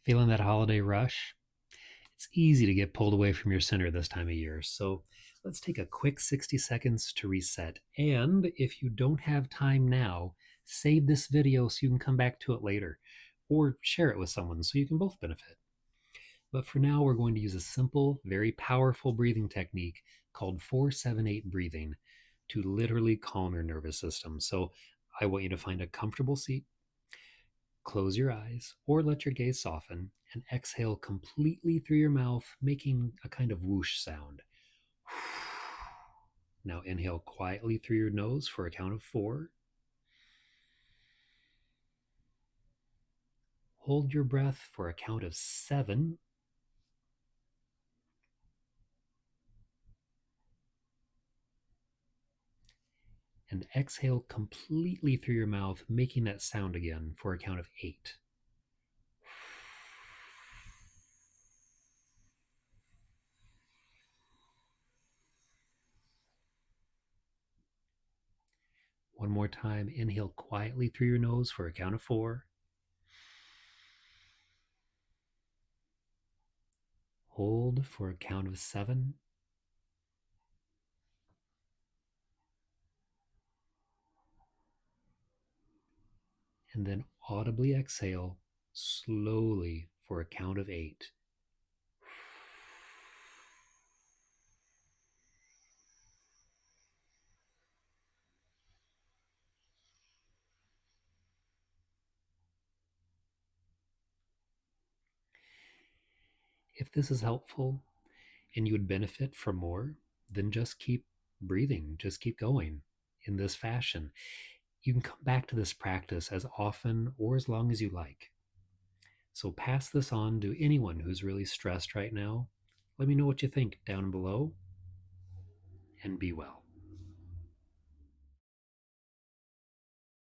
Feeling that holiday rush? It's easy to get pulled away from your center this time of year. So let's take a quick 60 seconds to reset. And if you don't have time now, save this video so you can come back to it later or share it with someone so you can both benefit. But for now, we're going to use a simple, very powerful breathing technique called 478 breathing to literally calm your nervous system. So I want you to find a comfortable seat, close your eyes or let your gaze soften, and exhale completely through your mouth, making a kind of whoosh sound. Now inhale quietly through your nose for a count of 4. Hold your breath for a count of 7. And exhale completely through your mouth, making that sound again for a count of 8. One more time, inhale quietly through your nose for a count of 4. Hold for a count of 7. And then audibly exhale slowly for a count of 8. If this is helpful and you would benefit from more, then just keep breathing, just keep going in this fashion. You can come back to this practice as often or as long as you like. So pass this on to anyone who's really stressed right now. Let me know what you think down below, and be well.